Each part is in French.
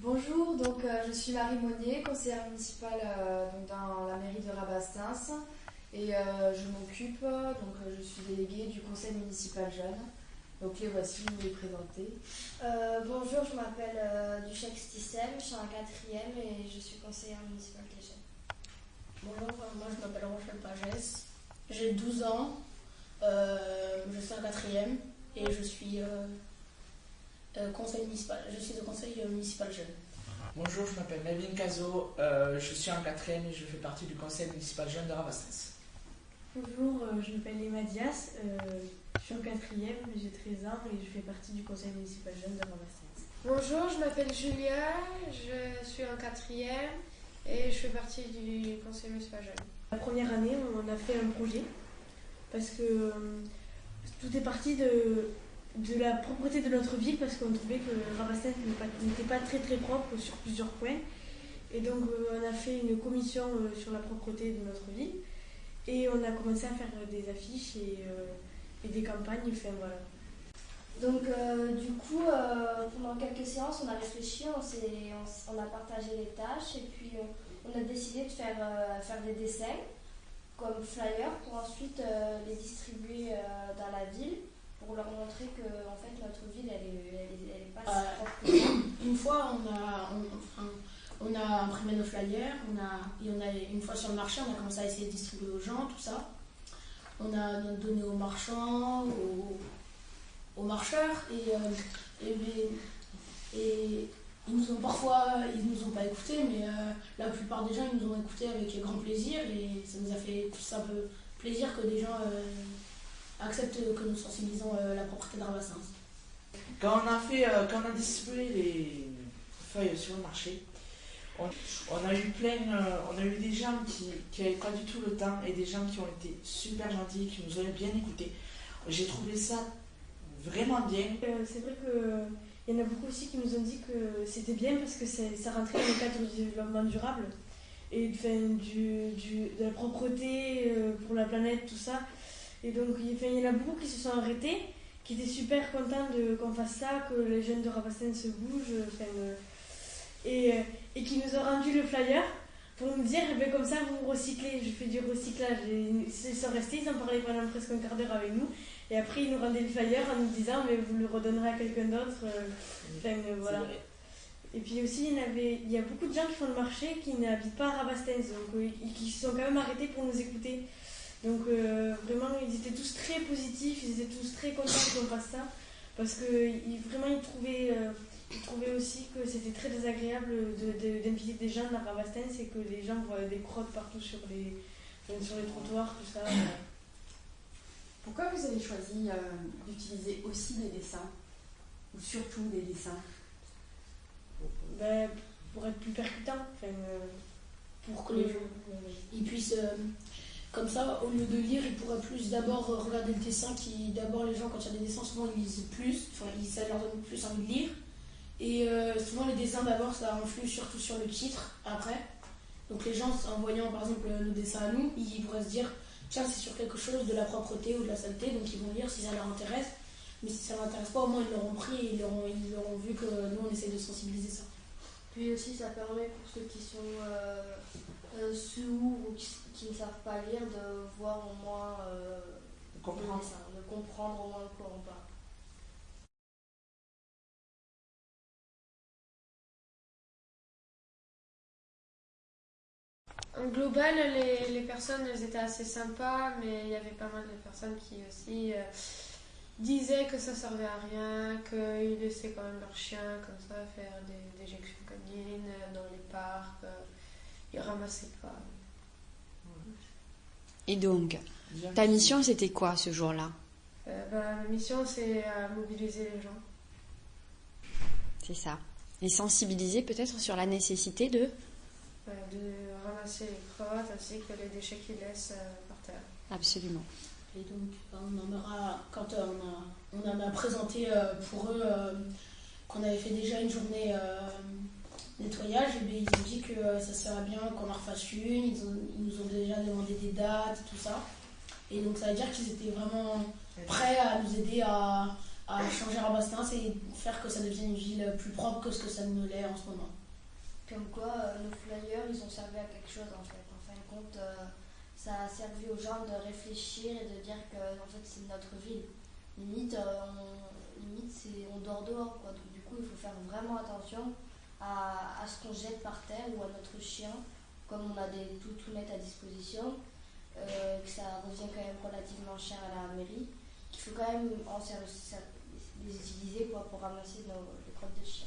Bonjour, je suis Marie Monnier, conseillère municipale dans la mairie de Rabastens et je m'occupe, je suis déléguée du conseil municipal jeune. Donc les voici, je vais les présenter. Bonjour, je m'appelle Duchèque Stissem, je suis en 4e et je suis conseillère municipale des jeunes. Bonjour, moi je m'appelle Rochelle Pagès, j'ai 12 ans, je suis en 4e et je suis conseil municipal. Je suis au conseil municipal jeune. Bonjour, je m'appelle Melvin Cazot, je suis en 4e et je fais partie du conseil municipal jeune de Rabastens. Bonjour, je m'appelle Emma Dias, je suis en 4e, j'ai 13 ans et je fais partie du conseil municipal jeune de Rabastens. Bonjour, je m'appelle Julia, je suis en 4e et je fais partie du conseil municipal jeune. La première année, on a fait un projet parce que tout est parti de la propreté de notre ville parce qu'on trouvait que Rabastens n'était pas très très propre sur plusieurs points. Et donc on a fait une commission sur la propreté de notre ville et on a commencé à faire des affiches et des campagnes. Enfin, voilà. Donc pendant quelques séances, on a réfléchi, on a partagé les tâches et puis on a décidé de faire des dessins comme flyers pour ensuite les distribuer dans la ville pour leur montrer que en fait, notre ville elle est pas si propre que ça. Une fois, on a imprimé nos flyers, une fois sur le marché, on a commencé à essayer de distribuer aux gens, tout ça. On a donné aux marchands, aux marcheurs et ils nous ont pas écoutés, mais la plupart des gens ils nous ont écoutés avec grand plaisir et ça nous a fait tous un peu plaisir que des gens acceptent que nous sensibilisons la propreté de Rabastens. Quand on a distribué les feuilles sur le marché, on a eu des gens qui n'avaient pas du tout le temps et des gens qui ont été super gentils, qui nous ont bien écoutés. J'ai trouvé ça vraiment bien. C'est vrai qu'il y en a beaucoup aussi qui nous ont dit que c'était bien parce que ça rentrait dans le cadre du développement durable et de la propreté pour la planète, tout ça. Et donc il y en a beaucoup qui se sont arrêtés, qui étaient super contents qu'on fasse ça, que les jeunes de Rabastens se bougent, et qui nous ont rendu le flyer pour nous dire comme ça vous recyclez, je fais du recyclage. Et ils sont restés, ils en parlaient pendant presque un quart d'heure avec nous et après ils nous rendaient le flyer en nous disant mais vous le redonnerez à quelqu'un d'autre. Voilà. Et puis aussi il y a beaucoup de gens qui font le marché qui n'habitent pas à Rabastens donc qui se sont quand même arrêtés pour nous écouter. Donc vraiment ils étaient tous très positifs, ils étaient tous très contents qu'on fasse ça parce que vraiment ils trouvaient aussi que c'était très désagréable d'inviter des gens à Rabastens et que les gens voient des crottes partout sur les trottoirs, tout ça. Pourquoi vous avez choisi d'utiliser aussi des dessins ou surtout des dessins? Pour être plus percutant, pour que les gens ils puissent comme ça, au lieu de lire, ils pourraient plus d'abord regarder le dessin d'abord les gens quand il y a des dessins souvent ils lisent plus, ça leur donne plus envie de lire. Et souvent les dessins d'abord ça influe surtout sur le titre après. Donc les gens en voyant par exemple nos dessins à nous, ils pourraient se dire tiens c'est sur quelque chose de la propreté ou de la saleté, donc ils vont lire si ça leur intéresse. Mais si ça ne leur intéresse pas, au moins ils l'auront pris et ils auront vu que nous on essaie de sensibiliser ça. Puis aussi ça permet pour ceux qui sont sourds ou qui ne savent pas lire de voir au moins le dessin, de comprendre au moins de quoi on parle. En global, les personnes elles étaient assez sympas, mais il y avait pas mal de personnes qui aussi disaient que ça servait à rien, qu'ils laissaient quand même leurs chiens comme ça faire des éjections canines dans les parcs, ils ramassaient pas. Et donc, ta mission c'était quoi ce jour-là? Ma mission c'est mobiliser les gens. C'est ça. Et sensibiliser peut-être sur la nécessité de ramasser les crottes ainsi que les déchets qu'ils laissent par terre. Absolument. Et donc quand on en a présenté pour eux qu'on avait fait déjà une journée nettoyage, et bien, ils ont dit que ça serait bien qu'on en refasse une, ils nous ont déjà demandé des dates, tout ça. Et donc ça veut dire qu'ils étaient vraiment prêts à nous aider à à changer Rabastens et faire que ça devienne une ville plus propre que ce que ça ne l'est en ce moment. Comme quoi, nos flyers, ils ont servi à quelque chose en fait. En fin de compte, ça a servi aux gens de réfléchir et de dire que en fait, c'est notre ville. Limite, on dort dehors, quoi. Donc, du coup, il faut faire vraiment attention à ce qu'on jette par terre ou à notre chien, comme on a des toutounettes à disposition, que ça revient quand même relativement cher à la mairie, qu'il faut quand même les utiliser pour ramasser les crottes de chien.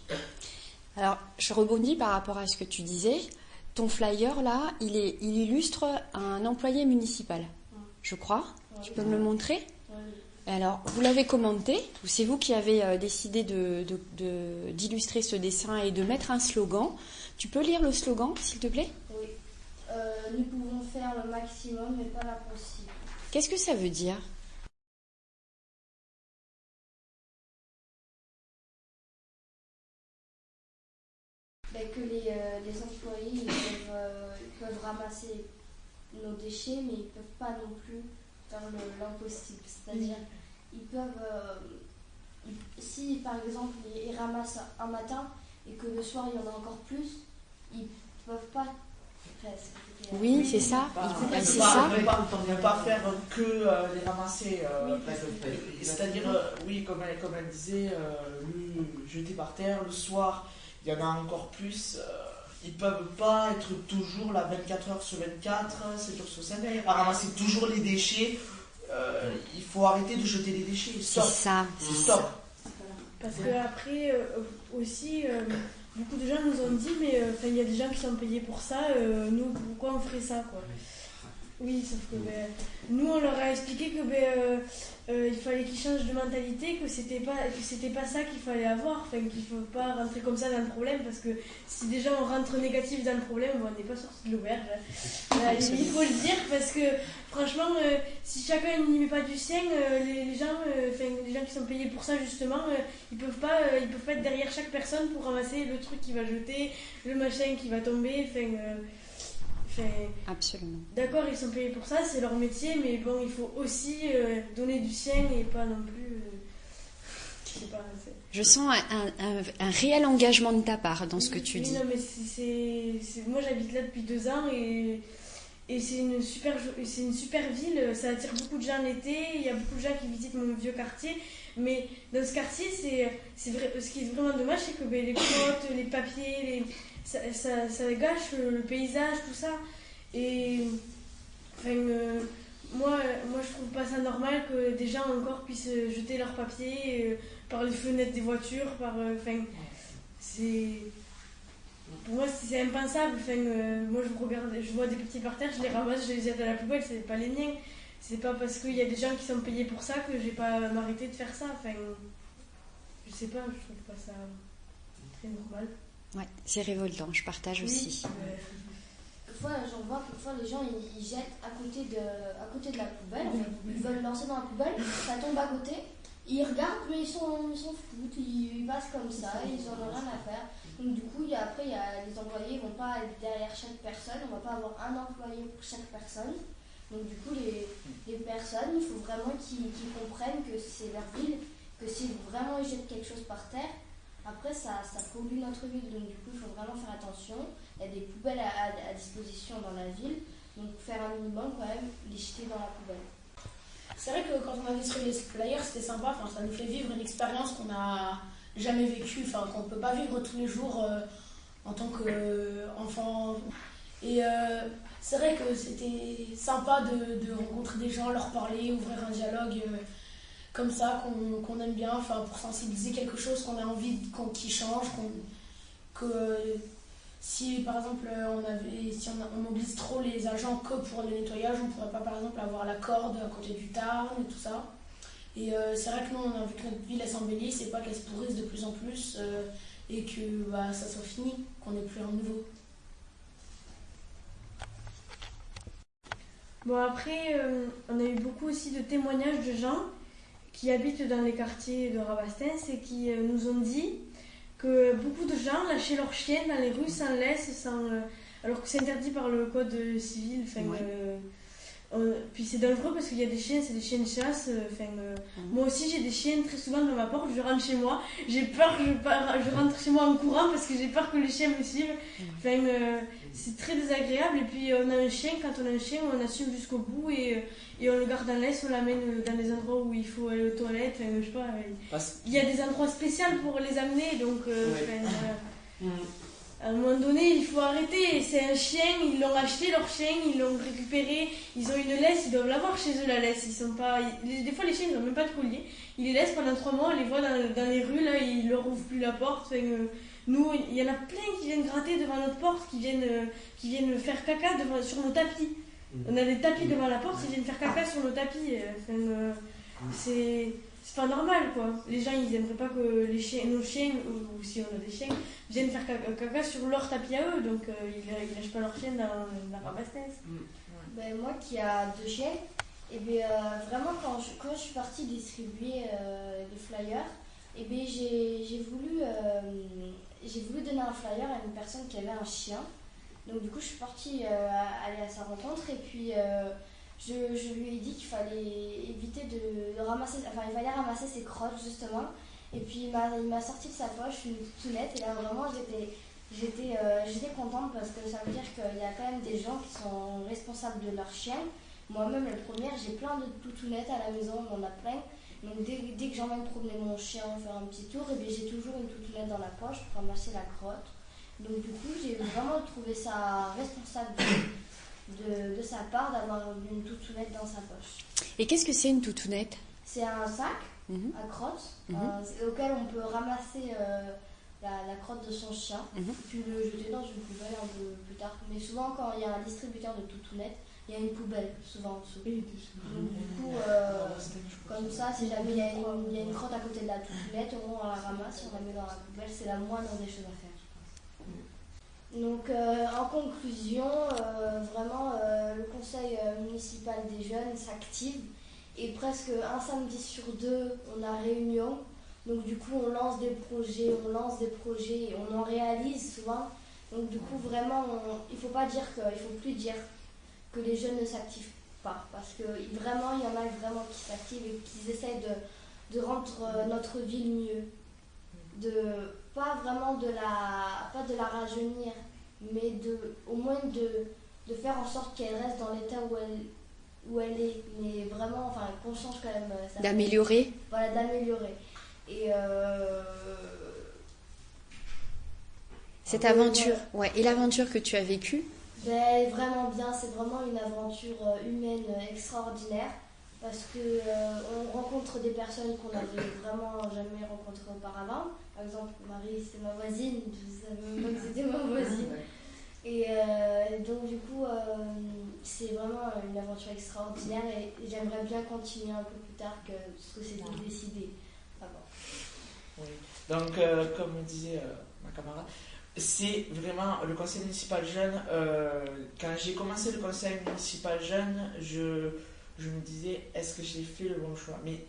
Alors, je rebondis par rapport à ce que tu disais. Ton flyer, là, il illustre un employé municipal, je crois. Ouais. Tu peux me le montrer ? Oui. Alors, vous l'avez commenté, ou c'est vous qui avez décidé d'illustrer ce dessin et de mettre un slogan. Tu peux lire le slogan, s'il te plaît ? Oui. Nous pouvons faire le maximum, mais pas l'impossible. Qu'est-ce que ça veut dire ? Que les employés ils peuvent ramasser nos déchets, mais ils ne peuvent pas non plus faire l'impossible. C'est-à-dire, ils peuvent, si par exemple ils ramassent un matin et que le soir il y en a encore plus, ils ne peuvent pas. Oui, c'est ça. C'est ça. On ne peut pas faire que les ramasser. C'est-à-dire, oui, comme elle disait, le jeter par terre, le soir, il y en a encore plus. Ils ne peuvent pas être toujours là 24 heures sur 24, 7 jours sur 7, à ramasser toujours les déchets. Il faut arrêter de jeter les déchets. Stop. C'est ça. Stop. Parce qu'après, aussi, beaucoup de gens nous ont dit, mais il y a des gens qui sont payés pour ça, nous, pourquoi on ferait ça, quoi. Oui, sauf que nous, on leur a expliqué que il fallait qu'ils changent de mentalité, que c'était pas ça qu'il fallait avoir, qu'il ne faut pas rentrer comme ça dans le problème, parce que si déjà on rentre négatif dans le problème, on n'est pas sorti de l'auberge. Il faut le dire, parce que franchement, si chacun n'y met pas du sien, les gens qui sont payés pour ça, justement, ils peuvent pas être derrière chaque personne pour ramasser le truc qui va jeter, le machin qui va tomber, Absolument. D'accord, ils sont payés pour ça, c'est leur métier, mais bon, il faut aussi donner du sien et pas non plus. Je sais pas. Je sens un réel engagement de ta part dans ce que tu dis. Non, mais moi j'habite là depuis 2 ans et c'est une super ville, ça attire beaucoup de gens l'été, il y a beaucoup de gens qui visitent mon vieux quartier, mais dans ce quartier, c'est vrai, ce qui est vraiment dommage, c'est que les potes, les papiers, ça gâche le paysage, tout ça. Et moi je trouve pas ça normal que des gens encore puissent jeter leurs papiers par les fenêtres des voitures, pour moi c'est impensable. Moi je vois des petits par terre, je les ramasse, je les jette à la poubelle, c'est pas les miens. C'est pas parce qu'il y a des gens qui sont payés pour ça que j'ai pas m'arrêter de faire ça. Je sais pas, je trouve pas ça très normal. Ouais, c'est révoltant, je partage aussi. J'en vois quelquefois les gens ils jettent à côté de la poubelle, ils veulent lancer dans la poubelle, ça tombe à côté, ils regardent mais ils s'en foutent, ils passent comme ça, ils en ont rien à faire. Donc du coup après les employés vont pas être derrière chaque personne, on va pas avoir un employé pour chaque personne. Donc du coup les personnes, il faut vraiment qu'ils comprennent que c'est leur ville, que si vraiment ils jettent quelque chose par terre, après ça pollue notre ville, donc du coup il faut vraiment faire attention. Il y a des poubelles à disposition dans la ville, donc faire un minimum quand même, les jeter dans la poubelle. C'est vrai que quand on a distribué les flyers, c'était sympa, ça nous fait vivre une expérience qu'on n'a jamais vécue, qu'on ne peut pas vivre tous les jours en tant qu'enfant. Et c'est vrai que c'était sympa de rencontrer des gens, leur parler, ouvrir un dialogue comme ça, qu'on aime bien, pour sensibiliser quelque chose qu'on a envie qui change, si par exemple on mobilise trop les agents que pour le nettoyage, on ne pourrait pas par exemple avoir la corde à côté du Tarn et tout ça. Et c'est vrai que nous on a envie que notre ville s'embellisse et pas qu'elle se pourrisse de plus en plus et que ça soit fini, qu'on n'ait plus un nouveau. Bon après, on a eu beaucoup aussi de témoignages de gens qui habitent dans les quartiers de Rabastens et qui nous ont dit que beaucoup de gens lâchaient leurs chiens dans les rues sans laisse, alors que c'est interdit par le code civil. Puis c'est dangereux parce qu'il y a des chiens, c'est des chiens de chasse. Moi aussi j'ai des chiens très souvent devant ma porte, je rentre chez moi, j'ai peur, je rentre chez moi en courant parce que j'ai peur que les chiens me suivent. C'est très désagréable. Et puis on a un chien, quand on a un chien, on assume jusqu'au bout et on le garde en laisse, on l'amène dans des endroits où il faut aller aux toilettes. Je sais pas, il y a des endroits spéciaux pour les amener, donc à un moment donné, il faut arrêter. C'est un chien, ils l'ont acheté, leur chien, ils l'ont récupéré. Ils ont une laisse, ils doivent l'avoir chez eux, la laisse. Ils sont pas... Des fois, les chiens, ils n'ont même pas de collier. Ils les laissent pendant 3 mois, on les voit dans les rues, là, ils leur ouvrent plus la porte. Nous, il y en a plein qui viennent gratter devant notre porte, qui viennent faire caca sur nos tapis. On a des tapis devant la porte, ils viennent faire caca sur nos tapis. C'est pas normal, quoi. Les gens, ils aimeraient pas que nos chiens, ou si on a des chiens, viennent faire caca sur leur tapis à eux, donc ils lâchent pas leur chien dans la rabasse-naisse. Ben, moi qui a 2 chiens, et bien, vraiment quand je suis partie distribuer les flyers, et bien, j'ai voulu donner un flyer à une personne qui avait un chien. Donc du coup je suis partie aller à sa rencontre et puis je lui ai dit qu'il fallait éviter de ramasser, enfin il fallait ramasser ses crottes justement. Et puis il m'a sorti de sa poche une toutounet et là vraiment j'étais contente parce que ça veut dire qu'il y a quand même des gens qui sont responsables de leur chien. Moi-même la première, j'ai plein de toutounettes à la maison, on en a plein. Donc dès que j'emmène promener mon chien faire un petit tour, et bien j'ai toujours une toutounette dans la poche pour ramasser la crotte. Donc du coup j'ai vraiment trouvé ça responsable de sa part d'avoir une toutounette dans sa poche. Et qu'est-ce que c'est une toutounette? C'est un sac à crotte auquel on peut ramasser la crotte de son chien puis le jeter dans une poubelle un peu plus tard. Mais souvent quand il y a un distributeur de toutounettes, il y a une poubelle souvent en dessous. Donc du coup, comme ça, si jamais il y a une crotte à côté de la toutounette, au moins on la ramasse, on la met dans la poubelle, c'est la moindre des choses à faire. Donc en conclusion, vraiment le conseil municipal des jeunes s'active et presque un samedi sur 2 on a réunion. Donc du coup on lance des projets et on en réalise souvent. Donc du coup vraiment il faut plus dire que les jeunes ne s'activent pas parce que vraiment il y en a vraiment qui s'activent et qui essayent de rendre notre ville mieux. Pas de la rajeunir, mais au moins de faire en sorte qu'elle reste dans l'état où elle est, mais vraiment, enfin, qu'on change quand même. D'améliorer. Voilà, d'améliorer. Et cette aventure, et l'aventure que tu as vécue? Ben, vraiment bien, c'est vraiment une aventure humaine extraordinaire. Parce qu'on rencontre des personnes qu'on n'avait vraiment jamais rencontrées auparavant. Par exemple, Marie, c'est ma voisine, je savais même pas que c'était ma voisine. Et donc du coup, c'est vraiment une aventure extraordinaire et j'aimerais bien continuer un peu plus tard que ce que c'était décidé avant. Oui, donc comme disait ma camarade, c'est vraiment le conseil municipal jeune. Quand j'ai commencé le conseil municipal jeune, je me disais, est-ce que j'ai fait le bon choix? Mais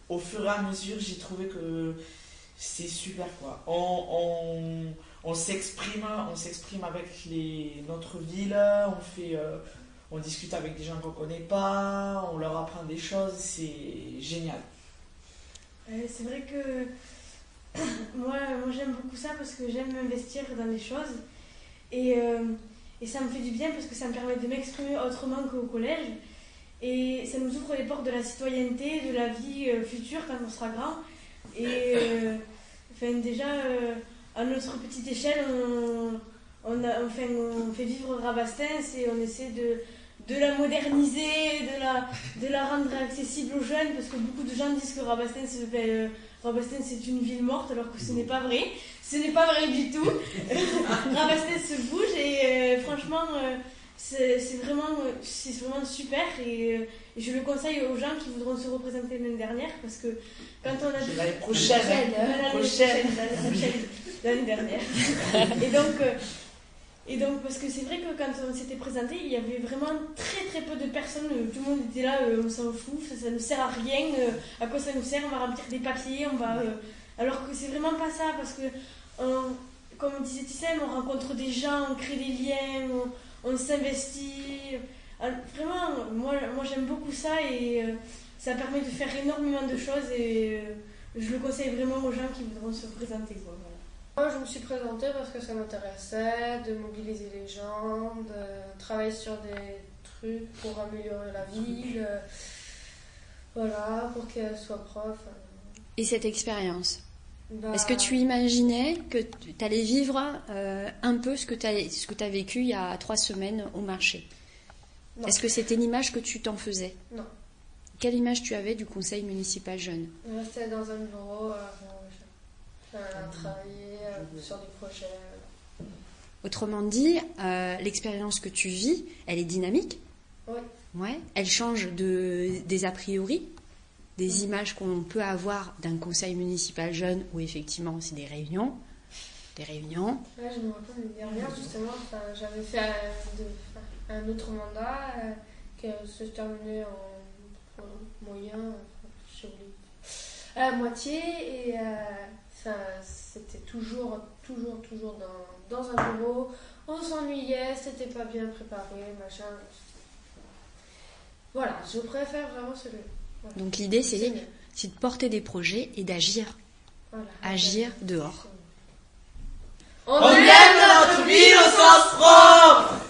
au fur et à mesure, j'ai trouvé que c'est super, quoi. On s'exprime avec notre ville, on discute avec des gens qu'on ne connaît pas, on leur apprend des choses, c'est génial. C'est vrai que moi j'aime beaucoup ça parce que j'aime m'investir dans les choses et ça me fait du bien parce que ça me permet de m'exprimer autrement qu'au collège. Et ça nous ouvre les portes de la citoyenneté, de la vie future quand on sera grand. Et déjà, à notre petite échelle, on fait vivre Rabastens et on essaie de la moderniser, de la rendre accessible aux jeunes, parce que beaucoup de gens disent que Rabastens c'est une ville morte, alors que ce n'est pas vrai. Ce n'est pas vrai du tout. Rabastens se bouge et franchement... c'est vraiment super et je le conseille aux gens qui voudront se représenter l'année dernière parce que quand on a l'année prochaine l'année dernière et donc parce que c'est vrai que quand on s'était présenté il y avait vraiment très très peu de personnes, tout le monde était là, on s'en fout, ça ne sert à rien, à quoi ça nous sert, on va remplir des papiers, alors que c'est vraiment pas ça parce que comme disait Tissem, on rencontre des gens, on crée des liens, on s'investit, Vraiment, moi j'aime beaucoup ça et ça permet de faire énormément de choses et je le conseille vraiment aux gens qui voudront se présenter, quoi, voilà. Moi, je me suis présentée parce que ça m'intéressait, de mobiliser les gens, de travailler sur des trucs pour améliorer la ville, voilà, pour qu'elle soit prof. Et cette expérience, Bah, est-ce que tu imaginais que tu allais vivre un peu ce que tu as vécu il y a 3 semaines au marché? Non. Est-ce que c'était l'image que tu t'en faisais? Non. Quelle image tu avais du conseil municipal jeune? Je restais dans un bureau, travailler sur des projets. Autrement dit, l'expérience que tu vis, elle est dynamique. Oui. Ouais. Elle change des a priori, des images qu'on peut avoir d'un conseil municipal jeune où effectivement c'est des réunions. Ouais, je me rappelle l'année dernière, justement, j'avais fait un autre mandat qui se terminait en moyen, j'ai oublié, à la moitié, et c'était toujours dans un bureau, on s'ennuyait, c'était pas bien préparé, machin. Voilà, je préfère vraiment celui-là. Voilà. Donc l'idée c'est bien. de porter des projets et d'agir. Voilà. Agir dehors. On On aime notre ville au sens propre.